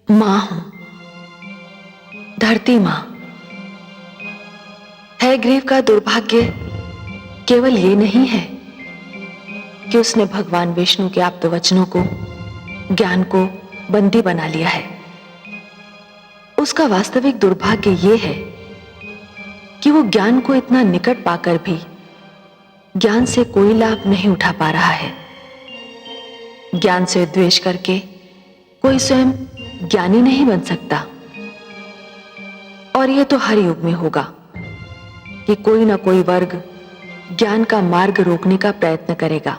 मां हूं, धरती मां। हयग्रीव का दुर्भाग्य केवल ये नहीं है कि उसने भगवान विष्णु के आप्त वचनों को, ज्ञान को बंदी बना लिया है। उसका वास्तविक दुर्भाग्य ये है कि वो ज्ञान को इतना निकट पाकर भी ज्ञान से कोई लाभ नहीं उठा पा रहा है। ज्ञान से द्वेष करके कोई स्वयं ज्ञानी नहीं बन सकता। और यह तो हर युग में होगा कि कोई ना कोई वर्ग ज्ञान का मार्ग रोकने का प्रयत्न करेगा।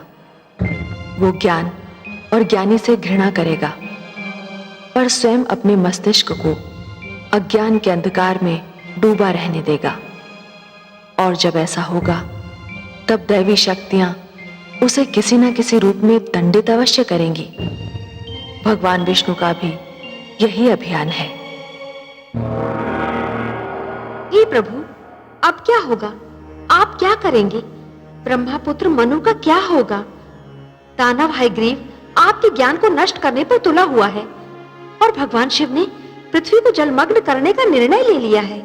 वो ज्ञान और ज्ञानी से घृणा करेगा, पर स्वयं अपने मस्तिष्क को अज्ञान के अंधकार में डूबा रहने देगा। और जब ऐसा होगा तब दैवी शक्तियां उसे किसी न किसी रूप में दंडित अवश्य करेंगी। भगवान विष्णु का भी यही अभियान है। हे प्रभु, अब क्या होगा? आप क्या करेंगे? ब्रह्मापुत्र मनु का क्या होगा? दानव हयग्रीव आपके ज्ञान को नष्ट करने पर तुला हुआ है और भगवान शिव ने पृथ्वी को जलमग्न करने का निर्णय ले लिया है।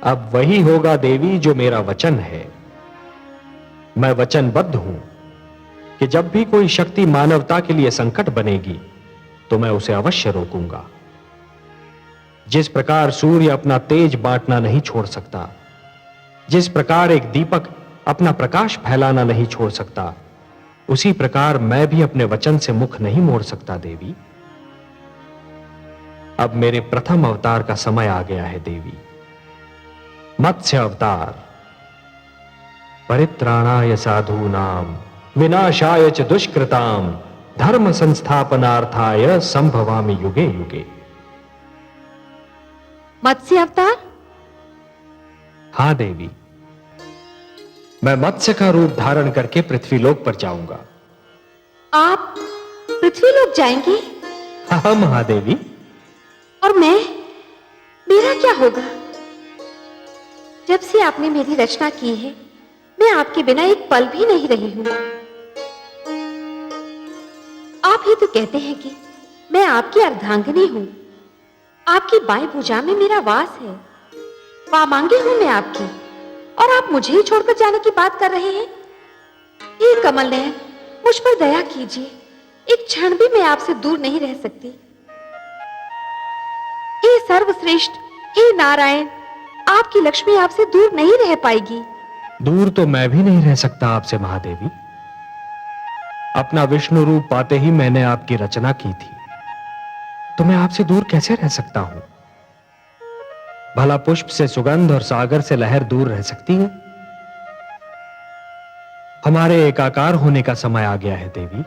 अब वही होगा देवी जो मेरा वचन है। मैं वचनबद्ध हूं कि जब भी कोई शक्ति मानवता के लिए संकट बनेगी तो मैं उसे अवश्य रोकूंगा। जिस प्रकार सूर्य अपना तेज बांटना नहीं छोड़ सकता, जिस प्रकार एक दीपक अपना प्रकाश फैलाना नहीं छोड़ सकता, उसी प्रकार मैं भी अपने वचन से मुख नहीं मोड़ सकता देवी। अब मेरे प्रथम अवतार का समय आ गया है देवी। मत्स्य अवतार, परित्राणाय साधूनां विनाशाय च दुष्कृतां धर्म संस्थापनार्थाय संभवामि युगे युगे। मत्स्य अवतार? हां देवी, मैं मत्स्य का रूप धारण करके पृथ्वीलोक पर जाऊंगा। आप पृथ्वीलोक जाएंगे? हाँ महादेवी। और मेरा क्या होगा? जब से आपने मेरी रचना की है, मैं आपके बिना एक पल भी नहीं रही हूं। आप ही तो कहते हैं कि मैं आपकी अर्धांगिनी हूं। आपकी बाएं भुजा में मेरा वास है। वामांगी हूं मैं आपकी, और आप मुझे ही छोड़कर जाने की बात कर रहे हैं। हे कमल नयन, मुझ पर दया कीजिए। एक क्षण भी मैं आपसे दूर नहीं रह सकती। हे सर्वश्रेष्ठ, हे नारायण, आपकी लक्ष्मी आपसे दूर नहीं रह पाएगी। दूर तो मैं भी नहीं रह सकता आपसे महादेवी। अपना विष्णु रूप पाते ही मैंने आपकी रचना की थी, तो मैं आपसे दूर कैसे रह सकता हूं? भला पुष्प से सुगंध और सागर से लहर दूर रह सकती है? हमारे एकाकार होने का समय आ गया है देवी।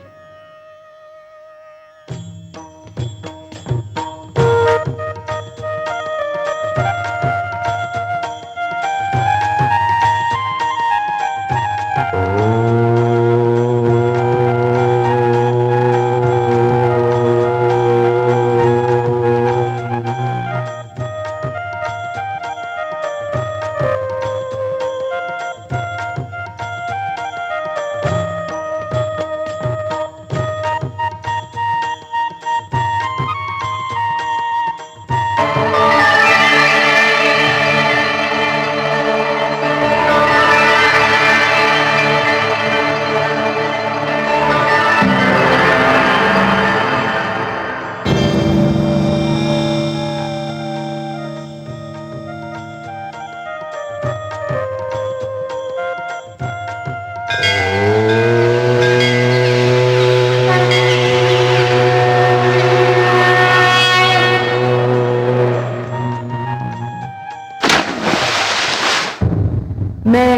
मैं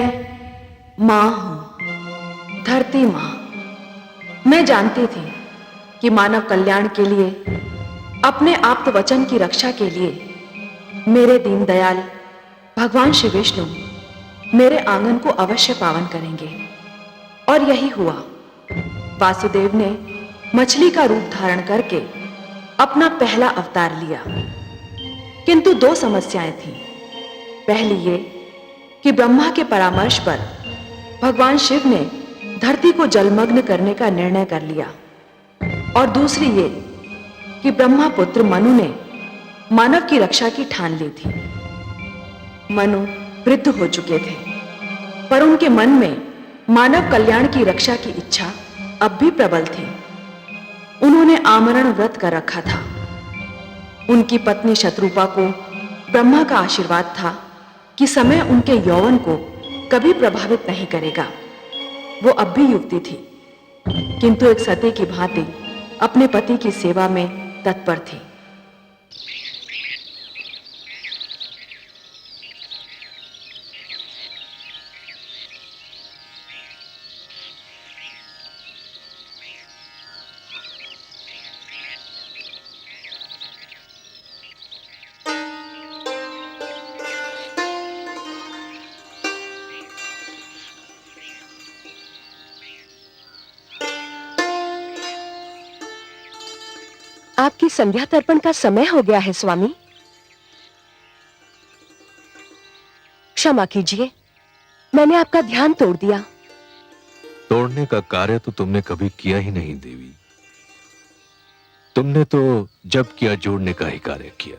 मां हूं, धरती मां। मैं जानती थी कि मानव कल्याण के लिए, अपने आप्त वचन की रक्षा के लिए मेरे दीनदयाल भगवान श्री विष्णु मेरे आंगन को अवश्य पावन करेंगे। और यही हुआ। वासुदेव ने मछली का रूप धारण करके अपना पहला अवतार लिया। किंतु दो समस्याएं थीं। पहली ये कि ब्रह्मा के परामर्श पर भगवान शिव ने धरती को जलमग्न करने का निर्णय कर लिया, और दूसरी ये कि ब्रह्मापुत्र मनु ने मानव की रक्षा की ठान ली थी। मनु वृद्ध हो चुके थे, पर उनके मन में मानव कल्याण की रक्षा की इच्छा अब भी प्रबल थी। उन्होंने आमरण व्रत कर रखा था। उनकी पत्नी शत्रुपा को ब्रह्मा का आशीर्वाद था कि समय उनके यौवन को कभी प्रभावित नहीं करेगा। वो अब भी युवती थी, किंतु एक सती की भांति अपने पति की सेवा में तत्पर थी। आपकी संध्या तर्पण का समय हो गया है स्वामी। क्षमा कीजिए, मैंने आपका ध्यान तोड़ दिया। तोड़ने का कार्य तो तुमने कभी किया ही नहीं देवी। तुमने तो जब किया जोड़ने का ही कार्य किया।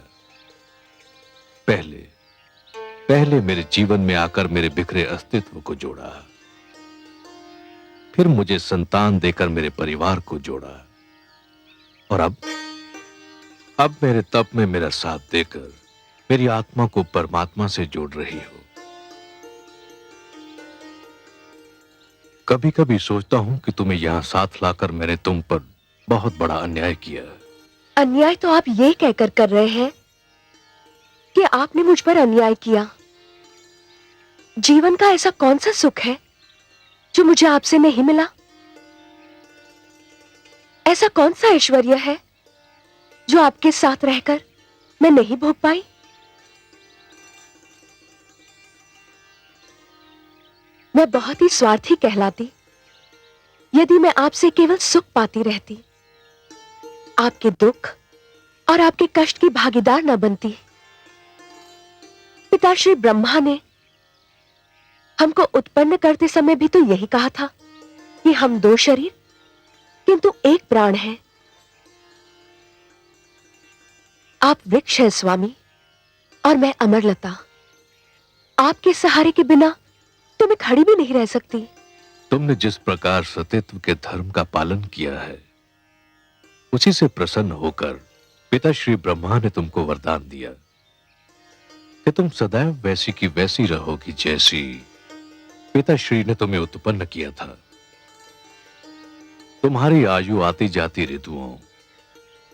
पहले मेरे जीवन में आकर मेरे बिखरे अस्तित्व को जोड़ा, फिर मुझे संतान देकर मेरे परिवार को जोड़ा, और अब मेरे तप में मेरा साथ देकर मेरी आत्मा को परमात्मा से जोड़ रही हो। कभी कभी सोचता हूं कि तुम्हें यहां साथ लाकर मैंने तुम पर बहुत बड़ा अन्याय किया। अन्याय तो आप ये कहकर कर रहे हैं कि आपने मुझ पर अन्याय किया। जीवन का ऐसा कौन सा सुख है जो मुझे आपसे नहीं मिला? ऐसा कौन सा ऐश्वर्य है जो आपके साथ रहकर मैं नहीं भोग पाई? मैं बहुत ही स्वार्थी कहलाती यदि मैं आपसे केवल सुख पाती रहती, आपके दुख और आपके कष्ट की भागीदार न बनती। पिता श्री ब्रह्मा ने हमको उत्पन्न करते समय भी तो यही कहा था कि हम दो शरीर किंतु एक प्राण है। आप वृक्ष हैं स्वामी, और मैं अमरलता। आपके सहारे के बिना तो मैं खड़ी भी नहीं रह सकती। तुमने जिस प्रकार सतीत्व के धर्म का पालन किया है, उसी से प्रसन्न होकर पिता श्री ब्रह्मा ने तुमको वरदान दिया कि तुम सदैव वैसी की वैसी रहोगी जैसी पिता श्री ने तुम्हें उत्पन्न किया था। तुम्हारी आयु आती जाती ऋतुओं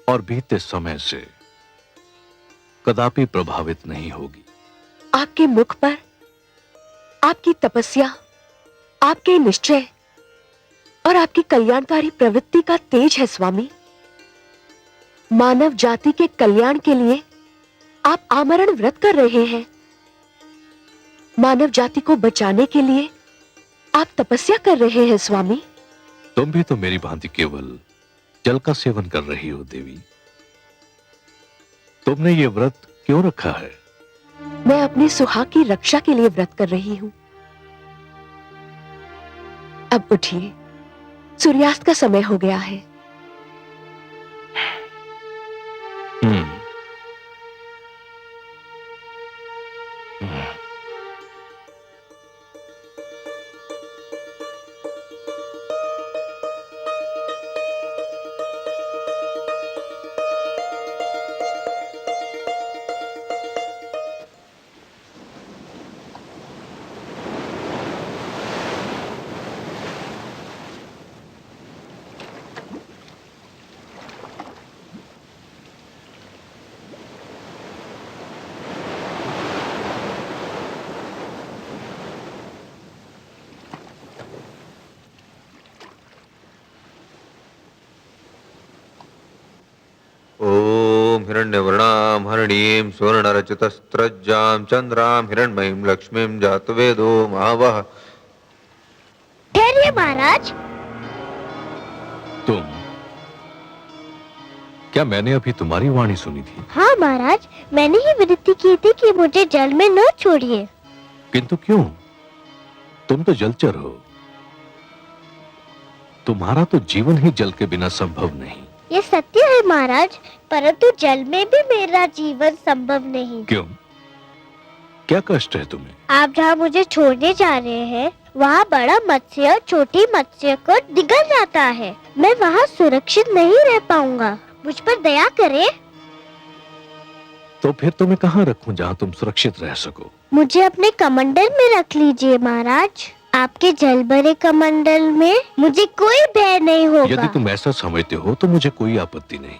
और बीतते समय से कदापि प्रभावित नहीं होगी। आपके मुख पर आपकी तपस्या, आपके निश्चय और आपकी कल्याणकारी प्रवृत्ति का तेज है स्वामी। मानव जाति के कल्याण के लिए आप आमरण व्रत कर रहे हैं। मानव जाति को बचाने के लिए आप तपस्या कर रहे हैं स्वामी। तुम भी तो मेरी भांति केवल जल का सेवन कर रही हो देवी। तुमने ये व्रत क्यों रखा है? मैं अपने सुहाग की रक्षा के लिए व्रत कर रही हूं। अब उठिए, सूर्यास्त का समय हो गया है। ओम हिरण्यवर्णां हरिणीं सुवर्णरचितस्रज्जां चंद्रां हिरण्मयीं लक्ष्मीं जातवेदो महावः। ठहरिए महाराज। तुम? क्या मैंने अभी तुम्हारी वाणी सुनी थी? हाँ महाराज, मैंने ही विनती की थी कि मुझे जल में न छोड़िए। किंतु क्यों? तुम तो जलचर हो। तुम्हारा तो जीवन ही जल के बिना संभव नहीं। ये सत्य है महाराज, परंतु जल में भी मेरा जीवन संभव नहीं। क्यों? क्या कष्ट है तुम्हें? आप जहाँ मुझे छोड़ने जा रहे हैं वहाँ बड़ा मत्स्य छोटी मत्स्य को निगल जाता है। मैं वहाँ सुरक्षित नहीं रह पाऊंगा, मुझ पर दया करें। तो फिर तुम्हें कहाँ रखूं जहाँ तुम सुरक्षित रह सको? मुझे अपने कमंडल में रख लीजिए महाराज। आपके जल भरे कमंडल में मुझे कोई भय नहीं होगा। यदि तुम ऐसा समझते हो तो मुझे कोई आपत्ति नहीं।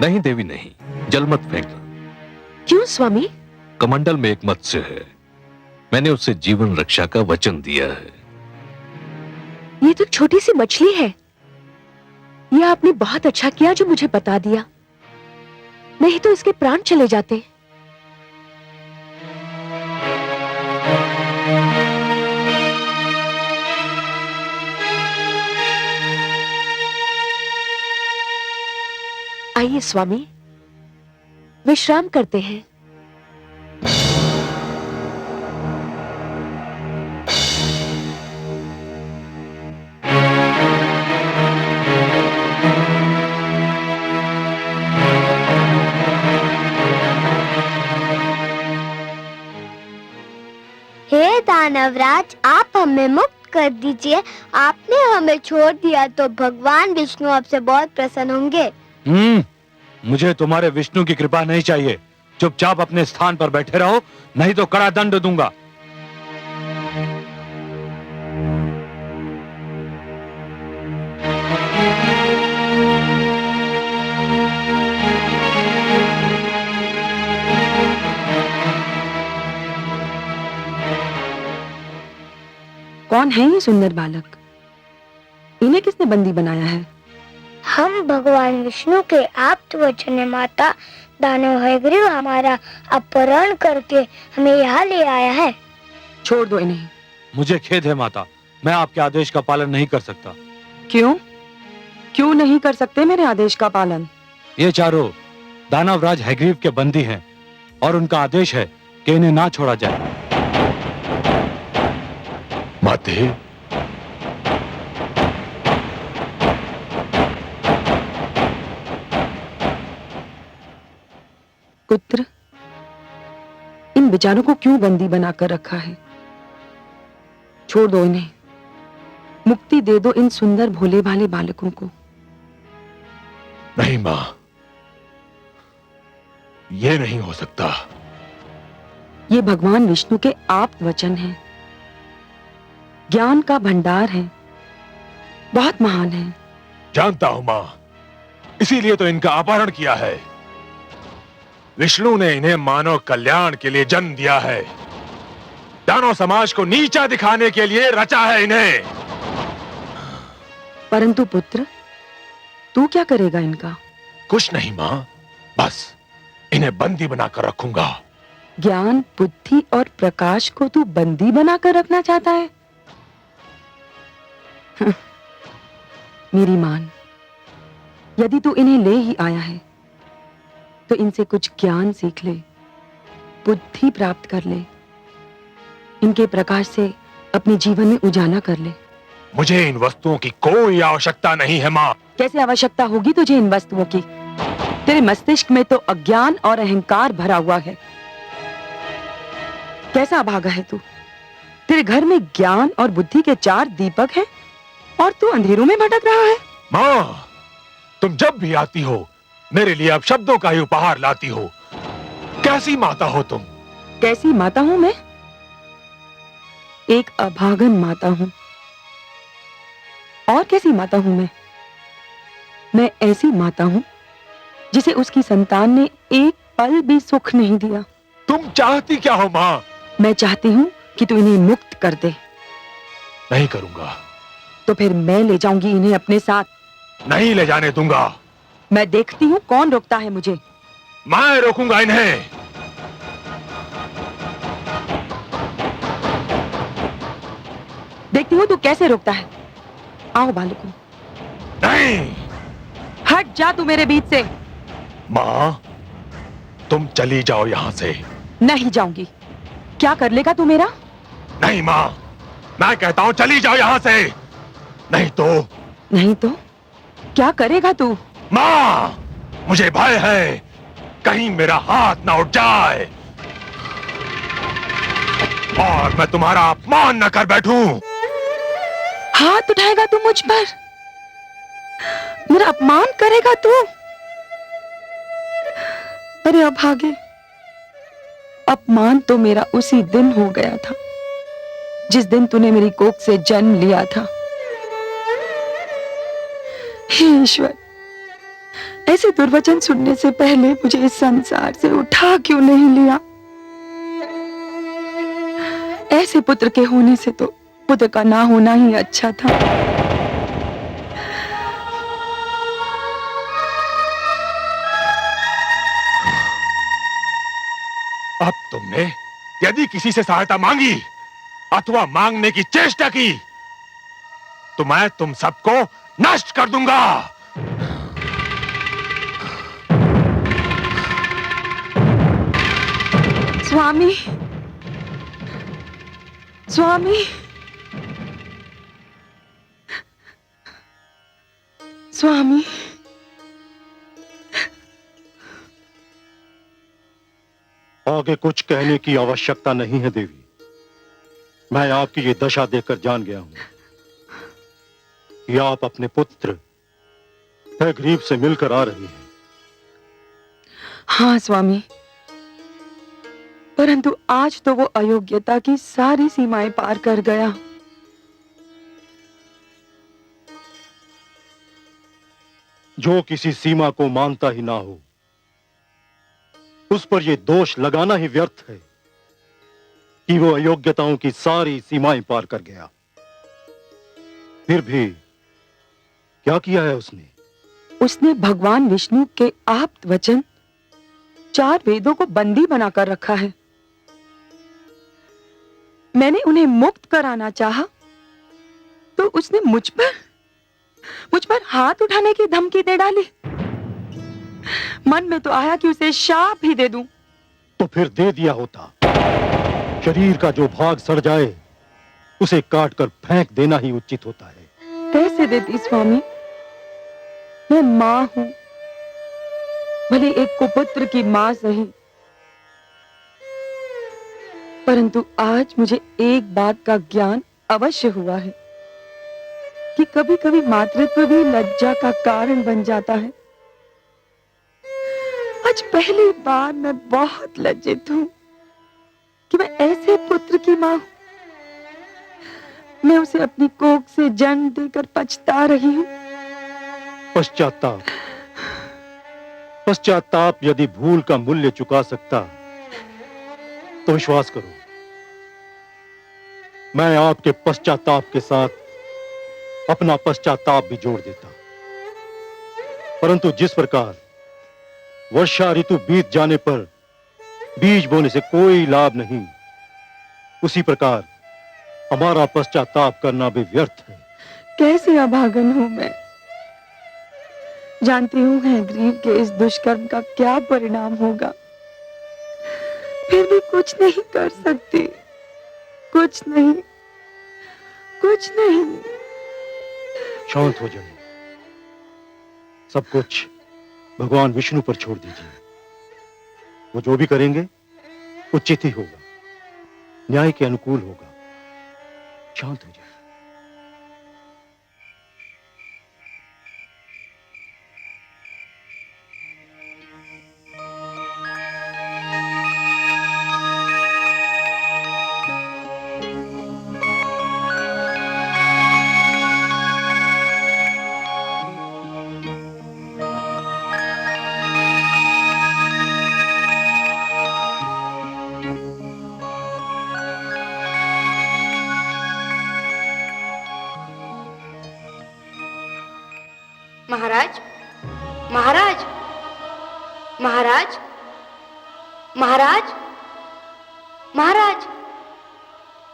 नहीं देवी नहीं, जल मत फेंकना। क्यों स्वामी? कमंडल में एक मत्स्य है, मैंने उससे जीवन रक्षा का वचन दिया है। ये तो छोटी सी मछली है। यह आपने बहुत अच्छा किया जो मुझे बता दिया, नहीं तो इसके प्राण चले जाते। आइए स्वामी, विश्राम करते हैं। हे दानवराज, आप हमें मुक्त कर दीजिए। आपने हमें छोड़ दिया तो भगवान विष्णु आपसे बहुत प्रसन्न होंगे। मुझे तुम्हारे विष्णु की कृपा नहीं चाहिए। चुपचाप अपने स्थान पर बैठे रहो, नहीं तो कड़ा दंड दूंगा। कौन है ये सुंदर बालक? इन्हें किसने बंदी बनाया है? हम भगवान विष्णु के आप्त वचन माता दानव हयग्रीव हमारा अपहरण करके हमें यहाँ ले आया है। छोड़ दो इन्हें। मुझे खेद है माता, मैं आपके आदेश का पालन नहीं कर सकता। क्यों? क्यों नहीं कर सकते मेरे आदेश का पालन? ये चारों दानवराज हयग्रीव के बंदी हैं और उनका आदेश है कि इन्हें ना छोड़ा जाए। माते, पुत्र, इन बेचारों को क्यों बंदी बनाकर रखा है? छोड़ दो इन्हें, मुक्ति दे दो इन सुंदर भोले भाले बालकों को। नहीं मां, ये नहीं हो सकता। ये भगवान विष्णु के आप्त वचन हैं, ज्ञान का भंडार है, बहुत महान है। जानता हूं मां, इसीलिए तो इनका अपहरण किया है। विष्णु ने इन्हें मानव कल्याण के लिए जन्म दिया है, दानव समाज को नीचा दिखाने के लिए रचा है इन्हें। परंतु पुत्र, तू क्या करेगा इनका? कुछ नहीं मां, बस इन्हें बंदी बनाकर रखूंगा। ज्ञान, बुद्धि और प्रकाश को तू बंदी बनाकर रखना चाहता है? मेरी मान, यदि तू इन्हें ले ही आया है तो इनसे कुछ ज्ञान सीख ले, बुद्धि प्राप्त कर ले, इनके प्रकाश से अपने जीवन में उजाला कर ले। मुझे इन वस्तुओं की कोई आवश्यकता नहीं है मां। कैसे आवश्यकता होगी तुझे इन वस्तुओं की? तेरे मस्तिष्क में तो अज्ञान और अहंकार भरा हुआ है। कैसा अभागा है तू? तेरे घर में ज्ञान और बुद्धि के 4 दीपक हैं और तू अंधेरों में भटक रहा है। मां, तुम जब भी आती हो मेरे लिए अब शब्दों का ही उपहार लाती हो। कैसी माता हो तुम? कैसी माता हूं मैं? एक अभागन माता हूं। और कैसी माता हूं मैं? मैं ऐसी माता हूं जिसे उसकी संतान ने एक पल भी सुख नहीं दिया। तुम चाहती क्या हो मां? मैं चाहती हूं कि तू इन्हें मुक्त कर दे। नहीं करूंगा। तो फिर मैं ले जाऊंगी इन्हें अपने साथ। नहीं ले जाने दूंगा। मैं देखती हूं कौन रोकता है मुझे। मैं रोकूंगा इन्हें। देखती हूं तू कैसे रोकता है। आओ बालको। नहीं। हट जा तू मेरे बीच से। मां, तुम चली जाओ यहां से। नहीं जाऊंगी। क्या कर लेगा तू मेरा? नहीं मां, मैं कहता हूं चली जाओ यहां से। नहीं तो। नहीं तो क्या करेगा तू? मां, मुझे भय है कहीं मेरा हाथ ना उठ जाए और मैं तुम्हारा अपमान न कर बैठूं। हाथ उठाएगा तू मुझ पर? मेरा अपमान करेगा तू? अरे अभागे, अपमान तो मेरा उसी दिन हो गया था जिस दिन तूने मेरी कोख से जन्म लिया था। हे ईश्वर, ऐसे दुर्वचन सुनने से पहले मुझे इस संसार से उठा क्यों नहीं लिया? ऐसे पुत्र के होने से तो पुत्र का ना होना ही अच्छा था। अब तुमने यदि किसी से सहायता मांगी अथवा मांगने की चेष्टा की तो मैं तुम सबको नष्ट कर दूंगा। स्वामी, स्वामी, स्वामी, आगे कुछ कहने की आवश्यकता नहीं है देवी। मैं आपकी ये दशा देखकर जान गया हूं कि आप अपने पुत्र हयग्रीव से मिलकर आ रही हैं। हाँ स्वामी, परंतु आज तो वो अयोग्यता की सारी सीमाएं पार कर गया। जो किसी सीमा को मानता ही ना हो उस पर यह दोष लगाना ही व्यर्थ है कि वो अयोग्यताओं की सारी सीमाएं पार कर गया। फिर भी क्या किया है उसने? उसने भगवान विष्णु के आप्त वचन 4 वेदों को बंदी बनाकर रखा है। मैंने उन्हें मुक्त कराना चाहा तो उसने मुझ पर हाथ उठाने की धमकी दे डाली। मन में तो आया कि उसे शाप ही दे दूं। तो फिर दे दिया होता। शरीर का जो भाग सड़ जाए उसे काट कर फेंक देना ही उचित होता है। कैसे देती स्वामी? मैं मां हूं, भले एक कुपुत्र की मां सही, परंतु आज मुझे एक बात का ज्ञान अवश्य हुआ है कि कभी कभी मातृत्व भी लज्जा का कारण बन जाता है। आज पहली बार मैं बहुत लज्जित हूं कि मैं ऐसे पुत्र की मां हूं। मैं उसे अपनी कोख से जन्म देकर पछता रही हूं। पश्चाताप, पश्चाताप यदि भूल का मूल्य चुका सकता तो विश्वास करो मैं आपके पश्चाताप के साथ अपना पश्चाताप भी जोड़ देता। परंतु जिस प्रकार वर्षा ऋतु बीत जाने पर बीज बोने से कोई लाभ नहीं, उसी प्रकार हमारा पश्चाताप करना भी व्यर्थ है। कैसी अभागन हूं मैं। जानती हूं हयग्रीव के इस दुष्कर्म का क्या परिणाम होगा, फिर भी कुछ नहीं कर सकती। कुछ नहीं, कुछ नहीं। शांत हो जाइए। सब कुछ भगवान विष्णु पर छोड़ दीजिए। वो जो भी करेंगे उचित ही होगा, न्याय के अनुकूल होगा। शांत हो जाइए। महाराज, महाराज, महाराज, महाराज, महाराज,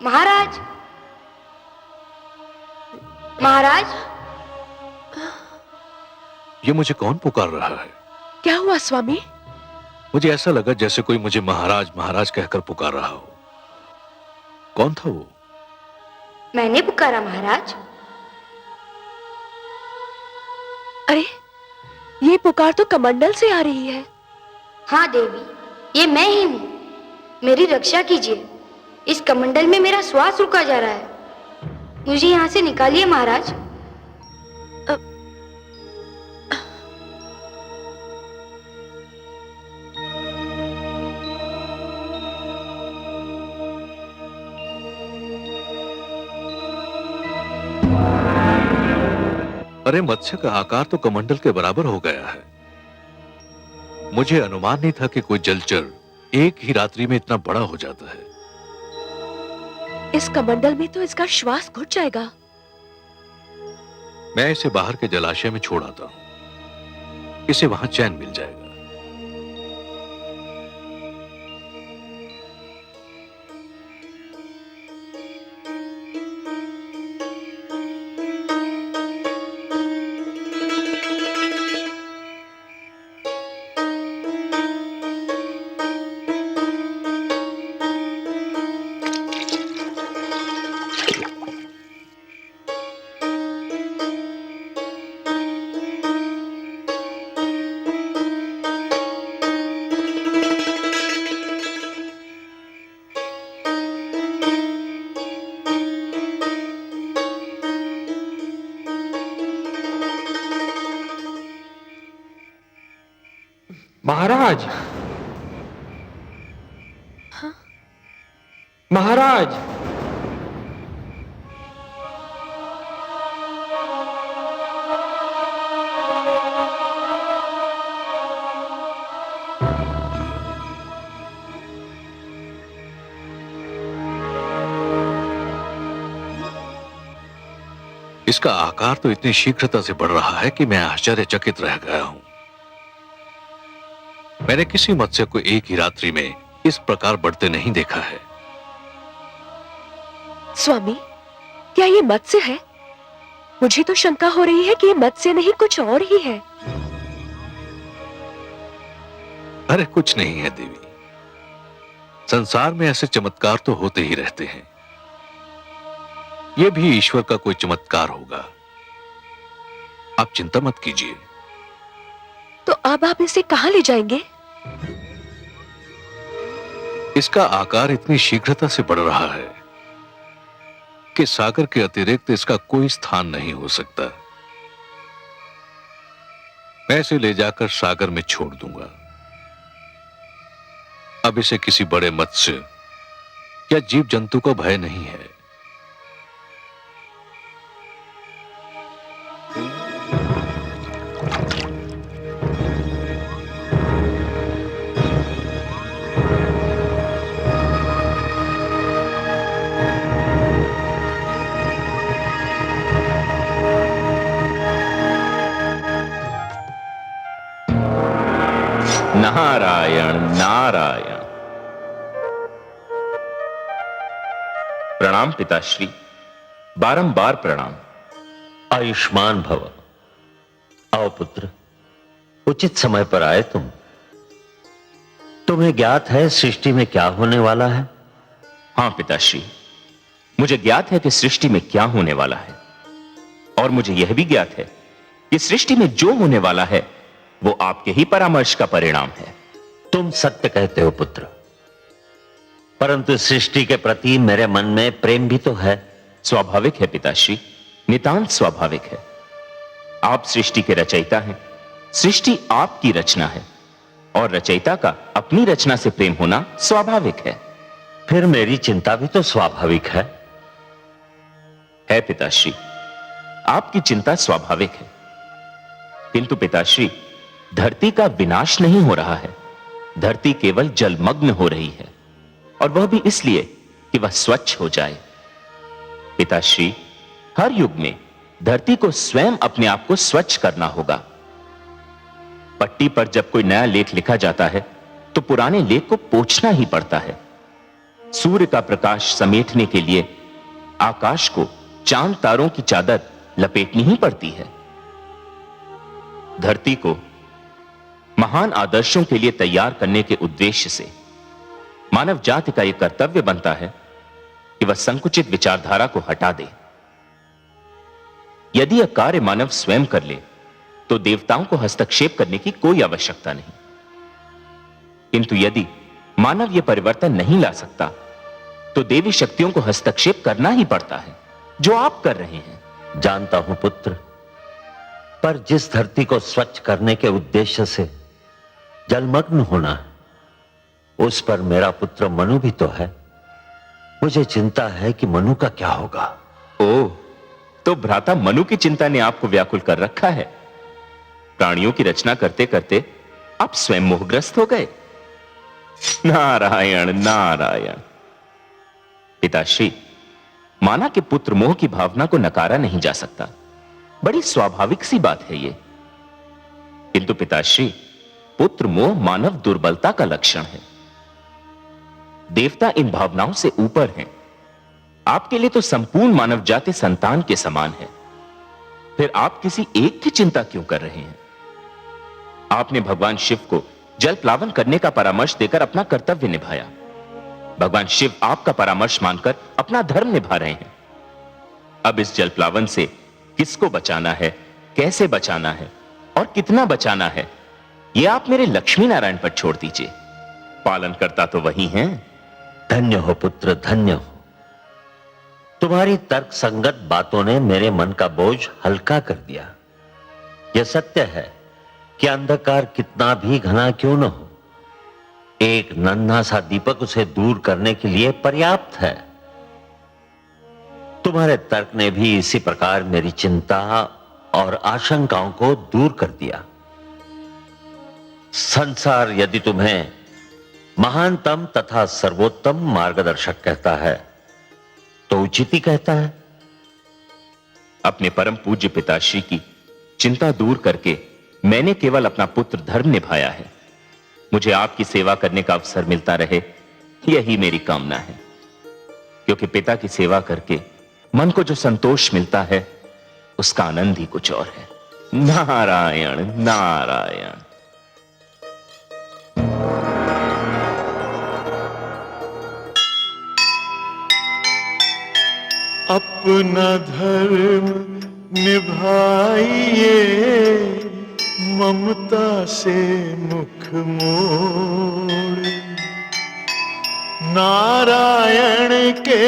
महाराज, महाराज। ये मुझे कौन पुकार रहा है? क्या हुआ स्वामी? मुझे ऐसा लगा जैसे कोई मुझे महाराज महाराज कहकर पुकार रहा हो। कौन था वो? मैंने पुकारा महाराज। अरे, ये पुकार तो कमंडल से आ रही है। हाँ देवी, ये मैं ही हूँ। मेरी रक्षा कीजिए। इस कमंडल में मेरा श्वास रुका जा रहा है। मुझे यहाँ से निकालिए महाराज। अरे, मत्स्य का आकार तो कमंडल के बराबर हो गया है। मुझे अनुमान नहीं था कि कोई जलचर एक ही रात्रि में इतना बड़ा हो जाता है। इस कमंडल में तो इसका श्वास घुट जाएगा। मैं इसे बाहर के जलाशय में छोड़ आता हूं। इसे वहां चैन मिल जाएगा। महाराज, महाराज, इसका आकार तो इतनी शीघ्रता से बढ़ रहा है कि मैं आश्चर्यचकित रह गया हूं। मैंने किसी मत्स्य को एक ही रात्रि में इस प्रकार बढ़ते नहीं देखा है। स्वामी, क्या ये मत्स्य है? मुझे तो शंका हो रही है कि ये मत्स्य नहीं कुछ और ही है। अरे कुछ नहीं है देवी। संसार में ऐसे चमत्कार तो होते ही रहते हैं। यह भी ईश्वर का कोई चमत्कार होगा। आप चिंता मत कीजिए। तो अब आप इसे कहां ले जाएंगे? इसका आकार इतनी शीघ्रता से बढ़ रहा है कि सागर के अतिरिक्त इसका कोई स्थान नहीं हो सकता। मैं इसे ले जाकर सागर में छोड़ दूंगा। अब इसे किसी बड़े मत्स्य या जीव जंतु का भय नहीं है। नारायण नारायण। प्रणाम पिताश्री, बारंबार प्रणाम। आयुष्मान भव। आओ पुत्र, उचित समय पर आए तुम। तुम्हें ज्ञात है सृष्टि में क्या होने वाला है? हां पिताश्री, मुझे ज्ञात है कि सृष्टि में क्या होने वाला है, और मुझे यह भी ज्ञात है कि सृष्टि में जो होने वाला है वो आपके ही परामर्श का परिणाम है। तुम सत्य कहते हो पुत्र, परंतु सृष्टि के प्रति मेरे मन में प्रेम भी तो है। स्वाभाविक है पिताश्री, नितांत स्वाभाविक है। आप सृष्टि के रचयिता हैं, सृष्टि आपकी रचना है, और रचयिता का अपनी रचना से प्रेम होना स्वाभाविक है। फिर मेरी चिंता भी तो स्वाभाविक है पिताश्री। आपकी चिंता स्वाभाविक है, किंतु पिताश्री धरती का विनाश नहीं हो रहा है। धरती केवल जलमग्न हो रही है, और वह भी इसलिए कि वह स्वच्छ हो जाए। पिताश्री, हर युग में धरती को स्वयं अपने आप को स्वच्छ करना होगा। पट्टी पर जब कोई नया लेख लिखा जाता है तो पुराने लेख को पोंछना ही पड़ता है। सूर्य का प्रकाश समेटने के लिए आकाश को चांद तारों की चादर लपेटनी ही पड़ती है। धरती को महान आदर्शों के लिए तैयार करने के उद्देश्य से मानव जाति का यह कर्तव्य बनता है कि वह संकुचित विचारधारा को हटा दे। यदि यह कार्य मानव स्वयं कर ले तो देवताओं को हस्तक्षेप करने की कोई आवश्यकता नहीं, किंतु यदि मानव यह परिवर्तन नहीं ला सकता तो देवी शक्तियों को हस्तक्षेप करना ही पड़ता है, जो आप कर रहे हैं। जानता हूं पुत्र, पर जिस धरती को स्वच्छ करने के उद्देश्य से जलमग्न होना है, उस पर मेरा पुत्र मनु भी तो है। मुझे चिंता है कि मनु का क्या होगा। ओह, तो भ्राता मनु की चिंता ने आपको व्याकुल कर रखा है। प्राणियों की रचना करते करते आप स्वयं मोहग्रस्त हो गए। नारायण नारायण। पिताश्री, माना कि पुत्र मोह की भावना को नकारा नहीं जा सकता, बड़ी स्वाभाविक सी बात है ये। किंतु पिताश्री, पुत्र मोह मानव दुर्बलता का लक्षण है। देवता इन भावनाओं से ऊपर हैं। आपके लिए तो संपूर्ण मानव जाति संतान के समान है। फिर आप किसी एक की चिंता क्यों कर रहे हैं? आपने भगवान शिव को जल प्लावन करने का परामर्श देकर अपना कर्तव्य निभाया। भगवान शिव आपका परामर्श मानकर अपना धर्म निभा रहे हैं। अब इस जल प्लावन से किसको बचाना है, कैसे बचाना है और कितना बचाना है, यह आप मेरे लक्ष्मी नारायण पर छोड़ दीजिए। पालन करता तो वही हैं। धन्य हो पुत्र, धन्य हो। तुम्हारी तर्क संगत बातों ने मेरे मन का बोझ हल्का कर दिया। यह सत्य है कि अंधकार कितना भी घना क्यों न हो, एक नन्हा सा दीपक उसे दूर करने के लिए पर्याप्त है। तुम्हारे तर्क ने भी इसी प्रकार मेरी चिंता और आशंकाओं को दूर कर दिया। संसार यदि तुम्हें महानतम तथा सर्वोत्तम मार्गदर्शक कहता है तो उचित ही कहता है। अपने परम पूज्य पिताश्री की चिंता दूर करके मैंने केवल अपना पुत्र धर्म निभाया है। मुझे आपकी सेवा करने का अवसर मिलता रहे, यही मेरी कामना है। क्योंकि पिता की सेवा करके मन को जो संतोष मिलता है, उसका आनंद ही कुछ और है। नारायण नारायण। अपना धर्म निभाइए, ममता से मुख मोड़। नारायण के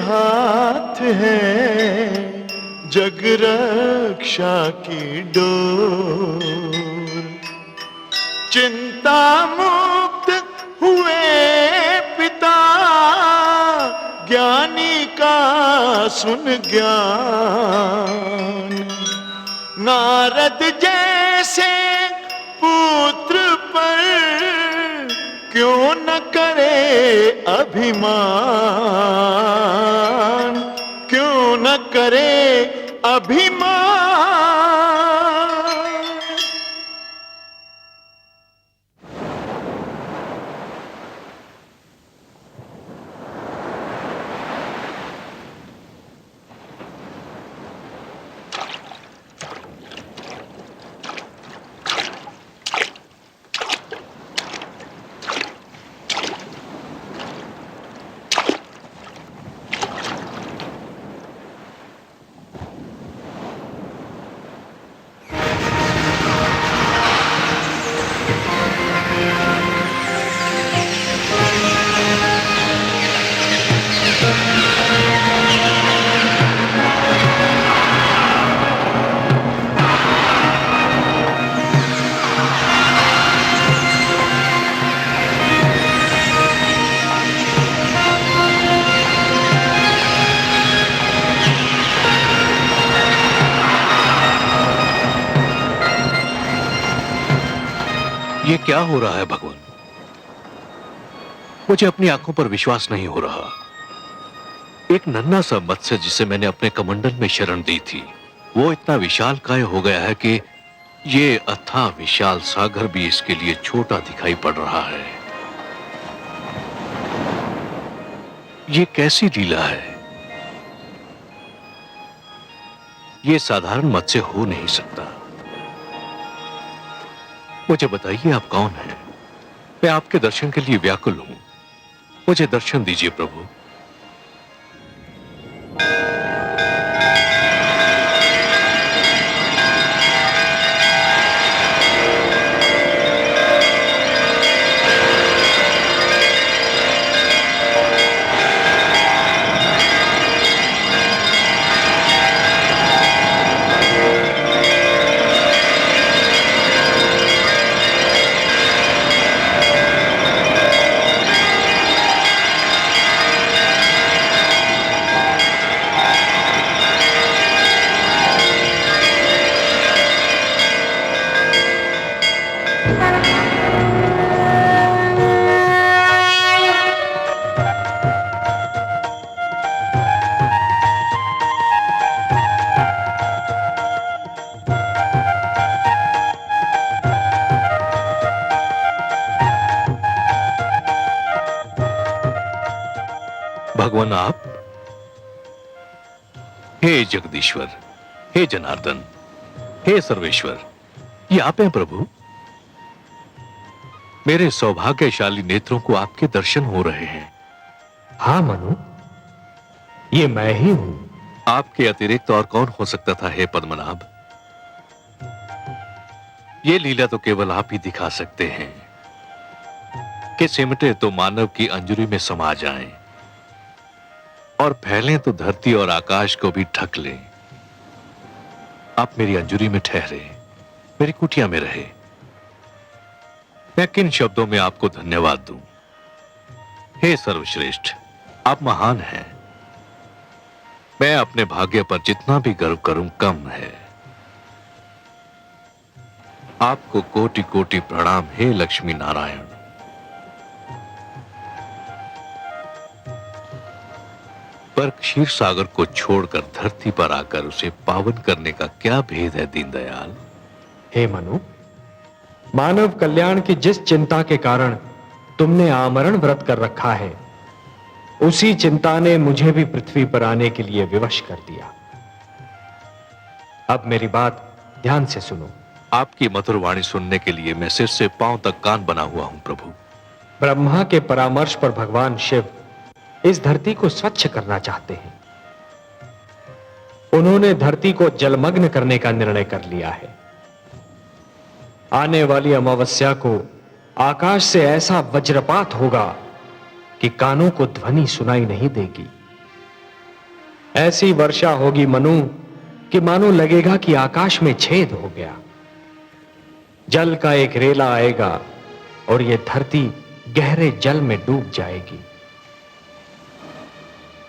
हाथ है जग रक्षा की डोर। चिंता मुक्त हुए पिता, ज्ञानी का सुन ज्ञान। नारद जैसे पुत्र पर क्यों न करे अभिमान, क्यों न करे अभिमान। ये क्या हो रहा है भगवान? मुझे अपनी आंखों पर विश्वास नहीं हो रहा। एक नन्हा सा मत्स्य जिसे मैंने अपने कमंडल में शरण दी थी, वो इतना विशालकाय हो गया है कि ये अथाह विशाल सागर भी इसके लिए छोटा दिखाई पड़ रहा है। ये कैसी लीला है? ये साधारण मत्स्य हो नहीं सकता। मुझे बताइए आप कौन हैं? मैं आपके दर्शन के लिए व्याकुल हूं। मुझे दर्शन दीजिए प्रभु। भगवान आप, हे जगदीश्वर, हे जनार्दन, हे सर्वेश्वर, ये आप हैं प्रभु। मेरे सौभाग्यशाली नेत्रों को आपके दर्शन हो रहे हैं। हां मनु, ये मैं ही हूं। आपके अतिरिक्त और कौन हो सकता था हे पद्मनाभ? ये लीला तो केवल आप ही दिखा सकते हैं कि सिमटे तो मानव की अंजुरी में समा जाएं और फैलें तो धरती और आकाश को भी ढक लें। आप मेरी अंजुरी में ठहरे, मेरी कुटिया में रहे। मैं किन शब्दों में आपको धन्यवाद दूं? हे सर्वश्रेष्ठ, आप महान हैं। मैं अपने भाग्य पर जितना भी गर्व करूं कम है। आपको कोटि कोटि प्रणाम हे लक्ष्मी नारायण। पर क्षीर सागर को छोड़कर धरती पर आकर उसे पावन करने का क्या भेद है दीनदयाल? हे मनु, मानव कल्याण की जिस चिंता के कारण तुमने आमरण व्रत कर रखा है, उसी चिंता ने मुझे भी पृथ्वी पर आने के लिए विवश कर दिया। अब मेरी बात ध्यान से सुनो। आपकी मधुर वाणी सुनने के लिए मैं सिर से पांव तक कान बना हुआ हूं प्रभु। ब्रह्मा के परामर्श पर भगवान शिव इस धरती को स्वच्छ करना चाहते हैं। उन्होंने धरती को जलमग्न करने का निर्णय कर लिया है। आने वाली अमावस्या को आकाश से ऐसा वज्रपात होगा कि कानों को ध्वनि सुनाई नहीं देगी। ऐसी वर्षा होगी मनु कि मानो लगेगा कि आकाश में छेद हो गया। जल का एक रेला आएगा और यह धरती गहरे जल में डूब जाएगी।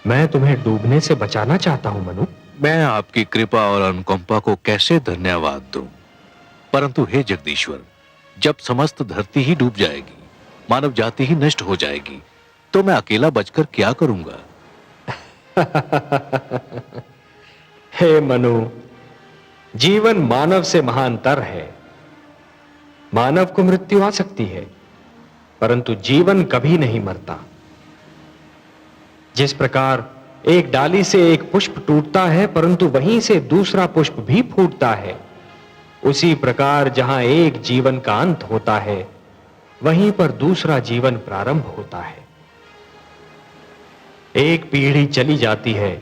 मैं तुम्हें डूबने से बचाना चाहता हूं मनु। मैं आपकी कृपा और अनुकंपा को कैसे धन्यवाद दूं? परंतु हे जगदीश्वर, जब समस्त धरती ही डूब जाएगी, मानव जाति ही नष्ट हो जाएगी, तो मैं अकेला बचकर क्या करूंगा? हे मनु, जीवन मानव से महानतर है। मानव को मृत्यु आ सकती है, परंतु जीवन कभी नहीं मरता। जिस प्रकार एक डाली से एक पुष्प टूटता है परंतु वहीं से दूसरा पुष्प भी फूटता है, उसी प्रकार जहां एक जीवन का अंत होता है, वहीं पर दूसरा जीवन प्रारंभ होता है। एक पीढ़ी चली जाती है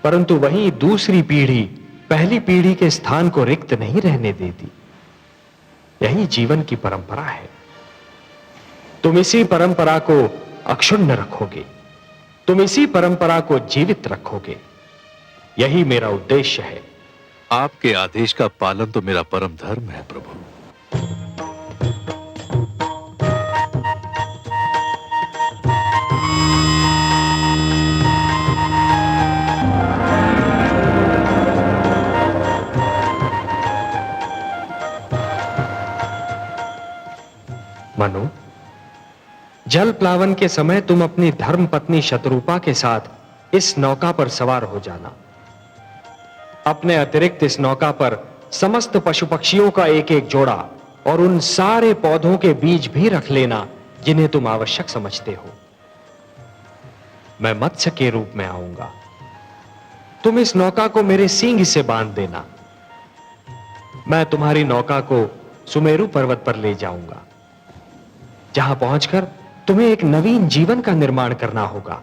परंतु वहीं दूसरी पीढ़ी पहली पीढ़ी के स्थान को रिक्त नहीं रहने देती। यही जीवन की परंपरा है। तुम इसी परंपरा को अक्षुण्ण रखोगे, तुम इसी परंपरा को जीवित रखोगे। यही मेरा उद्देश्य है। आपके आदेश का पालन तो मेरा परम धर्म है प्रभु। मनु, जल प्लावन के समय तुम अपनी धर्म पत्नी शत्रुपा के साथ इस नौका पर सवार हो जाना। अपने अतिरिक्त इस नौका पर समस्त पशु पक्षियों का एक एक जोड़ा और उन सारे पौधों के बीज भी रख लेना जिन्हें तुम आवश्यक समझते हो। मैं मत्स्य के रूप में आऊंगा। तुम इस नौका को मेरे सींग से बांध देना। मैं तुम्हारी नौका को सुमेरु पर्वत पर ले जाऊंगा, जहां पहुंचकर तुम्हें एक नवीन जीवन का निर्माण करना होगा,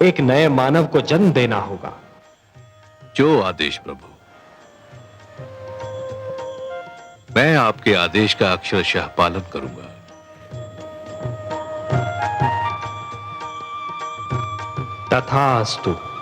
एक नए मानव को जन्म देना होगा। जो आदेश प्रभु। मैं आपके आदेश का अक्षरशः पालन करूंगा। तथास्तु।